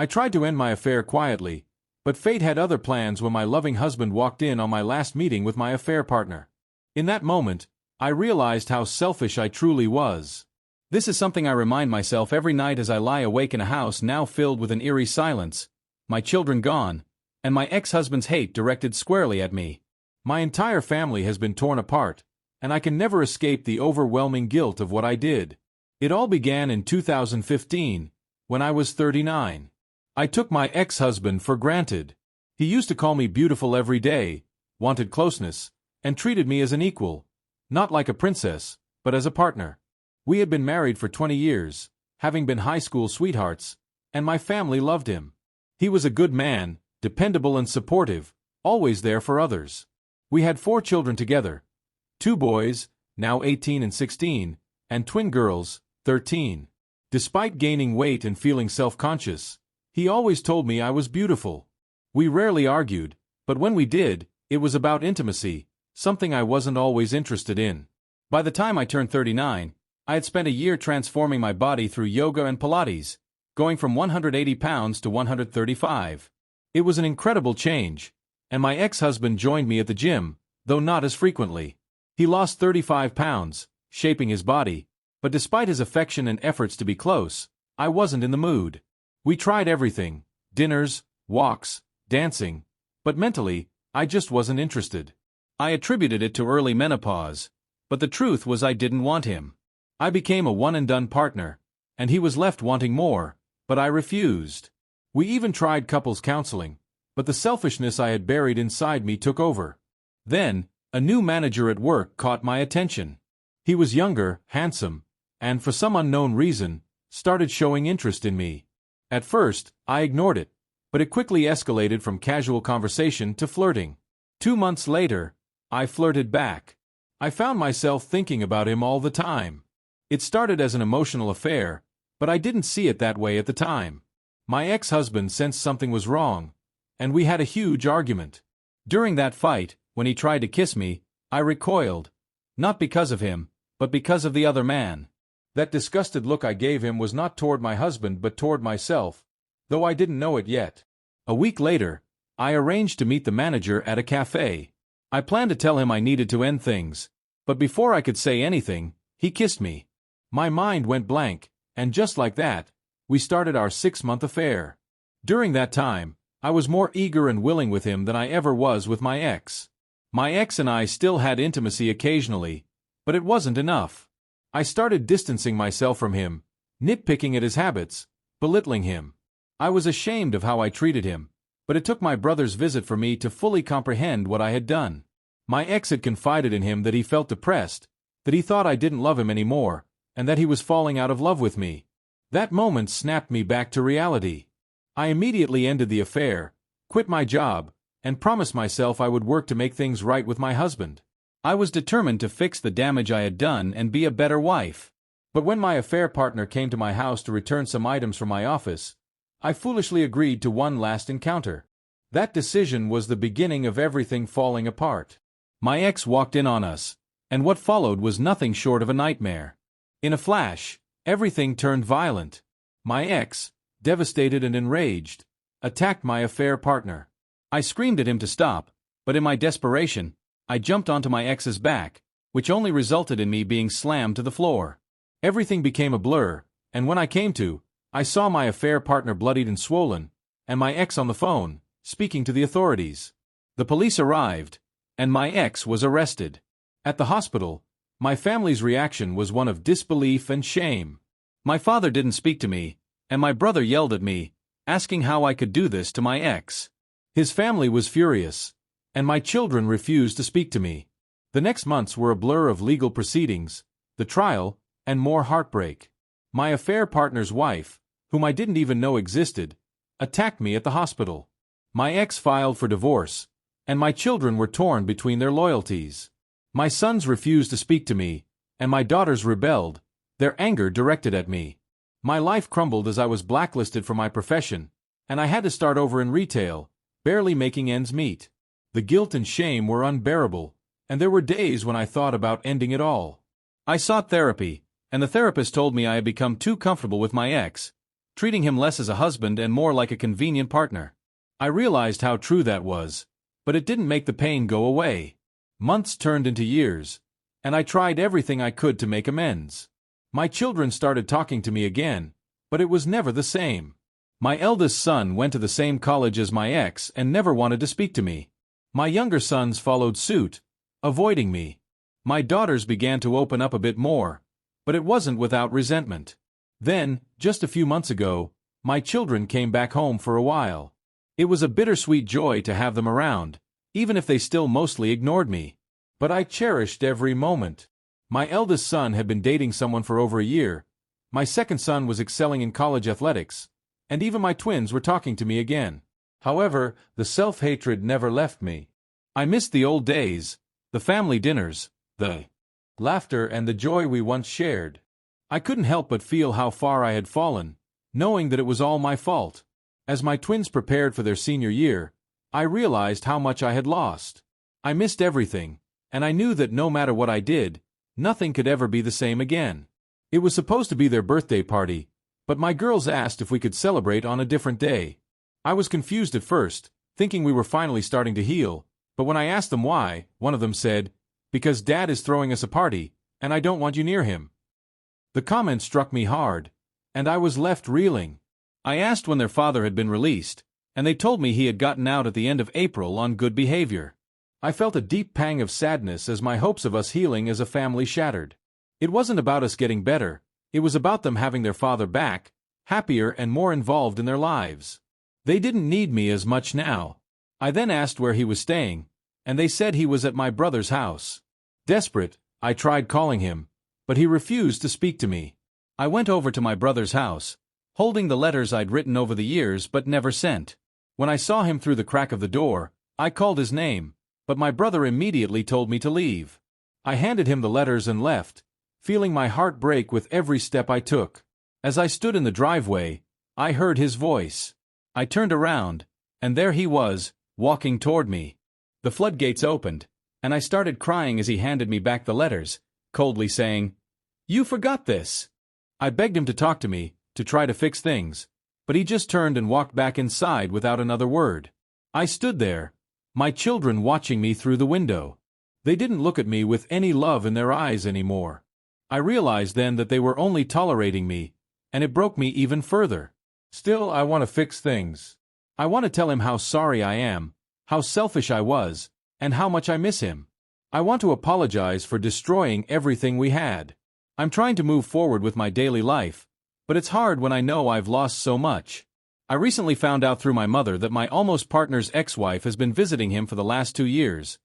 I tried to end my affair quietly, but fate had other plans when my loving husband walked in on my last meeting with my affair partner. In that moment, I realized how selfish I truly was. This is something I remind myself every night as I lie awake in a house now filled with an eerie silence, my children gone, and my ex-husband's hate directed squarely at me. My entire family has been torn apart, and I can never escape the overwhelming guilt of what I did. It all began in 2015, when I was 39. I took my ex-husband for granted. He used to call me beautiful every day, wanted closeness, and treated me as an equal, not like a princess, but as a partner. We had been married for 20 years, having been high school sweethearts, and my family loved him. He was a good man, dependable and supportive, always there for others. We had 4 children together, 2 boys, now 18 and 16, and twin girls, 13. Despite gaining weight and feeling self-conscious, he always told me I was beautiful. We rarely argued, but when we did, it was about intimacy, something I wasn't always interested in. By the time I turned 39, I had spent a year transforming my body through yoga and Pilates, going from 180 pounds to 135. It was an incredible change, and my ex-husband joined me at the gym, though not as frequently. He lost 35 pounds, shaping his body, but despite his affection and efforts to be close, I wasn't in the mood. We tried everything, dinners, walks, dancing, but mentally, I just wasn't interested. I attributed it to early menopause, but the truth was I didn't want him. I became a one-and-done partner, and he was left wanting more, but I refused. We even tried couples counseling, but the selfishness I had buried inside me took over. Then, a new manager at work caught my attention. He was younger, handsome, and for some unknown reason, started showing interest in me. At first, I ignored it, but it quickly escalated from casual conversation to flirting. 2 months later, I flirted back. I found myself thinking about him all the time. It started as an emotional affair, but I didn't see it that way at the time. My ex-husband sensed something was wrong, and we had a huge argument. During that fight, when he tried to kiss me, I recoiled, not because of him, but because of the other man. That disgusted look I gave him was not toward my husband but toward myself, though I didn't know it yet. A week later, I arranged to meet the manager at a cafe. I planned to tell him I needed to end things, but before I could say anything, he kissed me. My mind went blank, and just like that, we started our 6-month affair. During that time, I was more eager and willing with him than I ever was with my ex. My ex and I still had intimacy occasionally, but it wasn't enough. I started distancing myself from him, nitpicking at his habits, belittling him. I was ashamed of how I treated him, but it took my brother's visit for me to fully comprehend what I had done. My ex had confided in him that he felt depressed, that he thought I didn't love him anymore, and that he was falling out of love with me. That moment snapped me back to reality. I immediately ended the affair, quit my job, and promised myself I would work to make things right with my husband. I was determined to fix the damage I had done and be a better wife. But when my affair partner came to my house to return some items from my office, I foolishly agreed to one last encounter. That decision was the beginning of everything falling apart. My ex walked in on us, and what followed was nothing short of a nightmare. In a flash, everything turned violent. My ex, devastated and enraged, attacked my affair partner. I screamed at him to stop, but in my desperation, I jumped onto my ex's back, which only resulted in me being slammed to the floor. Everything became a blur, and when I came to, I saw my affair partner bloodied and swollen, and my ex on the phone, speaking to the authorities. The police arrived, and my ex was arrested. At the hospital, my family's reaction was one of disbelief and shame. My father didn't speak to me, and my brother yelled at me, asking how I could do this to my ex. His family was furious, and my children refused to speak to me. The next months were a blur of legal proceedings, the trial, and more heartbreak. My affair partner's wife, whom I didn't even know existed, attacked me at the hospital. My ex filed for divorce, and my children were torn between their loyalties. My sons refused to speak to me, and my daughters rebelled, their anger directed at me. My life crumbled as I was blacklisted from my profession, and I had to start over in retail, barely making ends meet. The guilt and shame were unbearable, and there were days when I thought about ending it all. I sought therapy, and the therapist told me I had become too comfortable with my ex, treating him less as a husband and more like a convenient partner. I realized how true that was, but it didn't make the pain go away. Months turned into years, and I tried everything I could to make amends. My children started talking to me again, but it was never the same. My eldest son went to the same college as my ex and never wanted to speak to me. My younger sons followed suit, avoiding me. My daughters began to open up a bit more, but it wasn't without resentment. Then, just a few months ago, my children came back home for a while. It was a bittersweet joy to have them around, even if they still mostly ignored me. But I cherished every moment. My eldest son had been dating someone for over a year, my second son was excelling in college athletics, and even my twins were talking to me again. However, the self-hatred never left me. I missed the old days, the family dinners, the laughter and the joy we once shared. I couldn't help but feel how far I had fallen, knowing that it was all my fault. As my twins prepared for their senior year, I realized how much I had lost. I missed everything, and I knew that no matter what I did, nothing could ever be the same again. It was supposed to be their birthday party, but my girls asked if we could celebrate on a different day. I was confused at first, thinking we were finally starting to heal, but when I asked them why, one of them said, "Because Dad is throwing us a party, and I don't want you near him." The comment struck me hard, and I was left reeling. I asked when their father had been released, and they told me he had gotten out at the end of April on good behavior. I felt a deep pang of sadness as my hopes of us healing as a family shattered. It wasn't about us getting better, it was about them having their father back, happier and more involved in their lives. They didn't need me as much now. I then asked where he was staying, and they said he was at my brother's house. Desperate, I tried calling him, but he refused to speak to me. I went over to my brother's house, holding the letters I'd written over the years but never sent. When I saw him through the crack of the door, I called his name, but my brother immediately told me to leave. I handed him the letters and left, feeling my heart break with every step I took. As I stood in the driveway, I heard his voice. I turned around, and there he was, walking toward me. The floodgates opened, and I started crying as he handed me back the letters, coldly saying, "You forgot this." I begged him to talk to me, to try to fix things, but he just turned and walked back inside without another word. I stood there, my children watching me through the window. They didn't look at me with any love in their eyes anymore. I realized then that they were only tolerating me, and it broke me even further. Still, I want to fix things. I want to tell him how sorry I am, how selfish I was, and how much I miss him. I want to apologize for destroying everything we had. I'm trying to move forward with my daily life, but it's hard when I know I've lost so much. I recently found out through my mother that my almost partner's ex-wife has been visiting him for the last 2 years,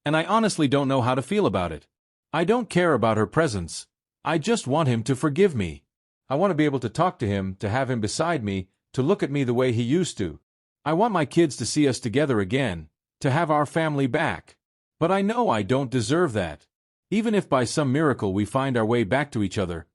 and I honestly don't know how to feel about it. I don't care about her presence. I just want him to forgive me. I want to be able to talk to him, to have him beside me, to look at me the way he used to. I want my kids to see us together again, to have our family back. But I know I don't deserve that. Even if by some miracle we find our way back to each other,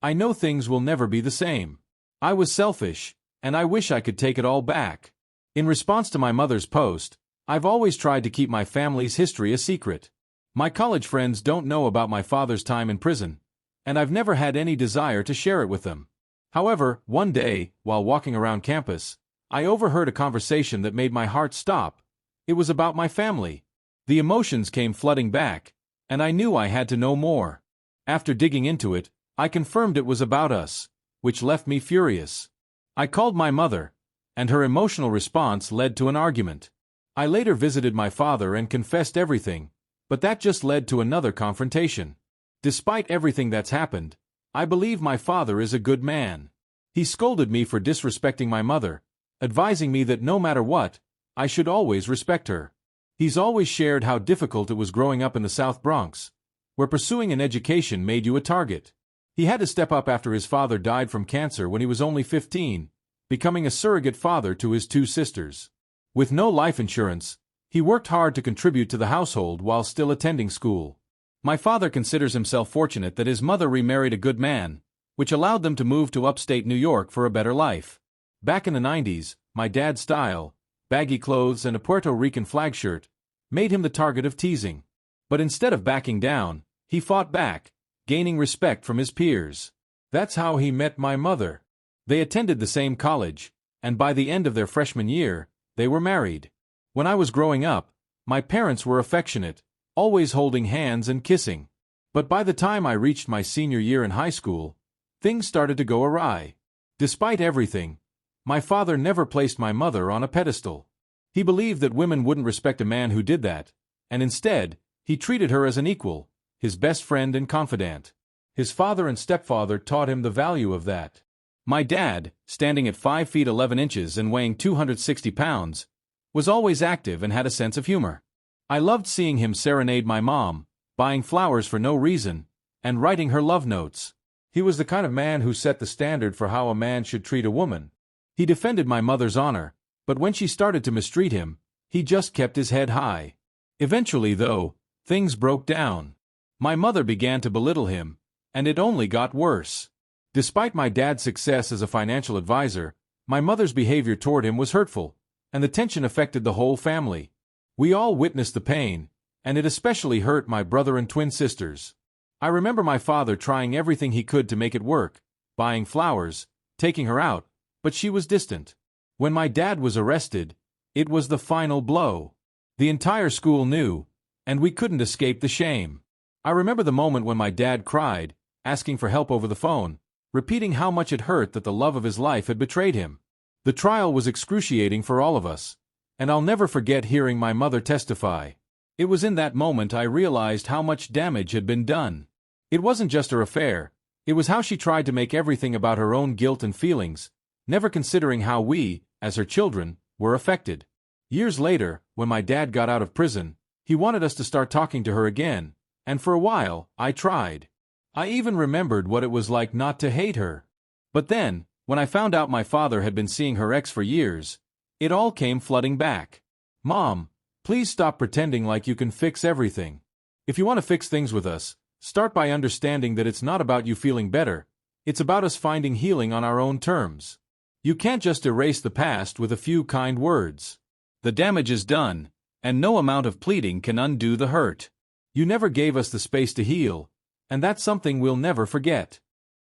I know things will never be the same. I was selfish, and I wish I could take it all back. In response to my mother's post, I've always tried to keep my family's history a secret. My college friends don't know about my father's time in prison, and I've never had any desire to share it with them. However, one day, while walking around campus, I overheard a conversation that made my heart stop. It was about my family. The emotions came flooding back, and I knew I had to know more. After digging into it, I confirmed it was about us, which left me furious. I called my mother, and her emotional response led to an argument. I later visited my father and confessed everything, but that just led to another confrontation. Despite everything that's happened, I believe my father is a good man. He scolded me for disrespecting my mother, advising me that no matter what, I should always respect her. He's always shared how difficult it was growing up in the South Bronx, where pursuing an education made you a target. He had to step up after his father died from cancer when he was only 15, becoming a surrogate father to his 2 sisters. With no life insurance, he worked hard to contribute to the household while still attending school. My father considers himself fortunate that his mother remarried a good man, which allowed them to move to upstate New York for a better life. Back in the 90s, my dad's style, baggy clothes and a Puerto Rican flag shirt, made him the target of teasing. But instead of backing down, he fought back, gaining respect from his peers. That's how he met my mother. They attended the same college, and by the end of their freshman year, they were married. When I was growing up, my parents were affectionate, always holding hands and kissing. But by the time I reached my senior year in high school, things started to go awry. Despite everything, my father never placed my mother on a pedestal. He believed that women wouldn't respect a man who did that, and instead, he treated her as an equal, his best friend and confidant. His father and stepfather taught him the value of that. My dad, standing at 5 feet 11 inches and weighing 260 pounds, was always active and had a sense of humor. I loved seeing him serenade my mom, buying flowers for no reason, and writing her love notes. He was the kind of man who set the standard for how a man should treat a woman. He defended my mother's honor, but when she started to mistreat him, he just kept his head high. Eventually, though, things broke down. My mother began to belittle him, and it only got worse. Despite my dad's success as a financial advisor, my mother's behavior toward him was hurtful, and the tension affected the whole family. We all witnessed the pain, and it especially hurt my brother and twin sisters. I remember my father trying everything he could to make it work, buying flowers, taking her out, but she was distant. When my dad was arrested, it was the final blow. The entire school knew, and we couldn't escape the shame. I remember the moment when my dad cried, asking for help over the phone, repeating how much it hurt that the love of his life had betrayed him. The trial was excruciating for all of us, and I'll never forget hearing my mother testify. It was in that moment I realized how much damage had been done. It wasn't just her affair, it was how she tried to make everything about her own guilt and feelings, never considering how we, as her children, were affected. Years later, when my dad got out of prison, he wanted us to start talking to her again, and for a while, I tried. I even remembered what it was like not to hate her. But then, when I found out my father had been seeing her ex for years, it all came flooding back. Mom, please stop pretending like you can fix everything. If you want to fix things with us, start by understanding that it's not about you feeling better, it's about us finding healing on our own terms. You can't just erase the past with a few kind words. The damage is done, and no amount of pleading can undo the hurt. You never gave us the space to heal, and that's something we'll never forget.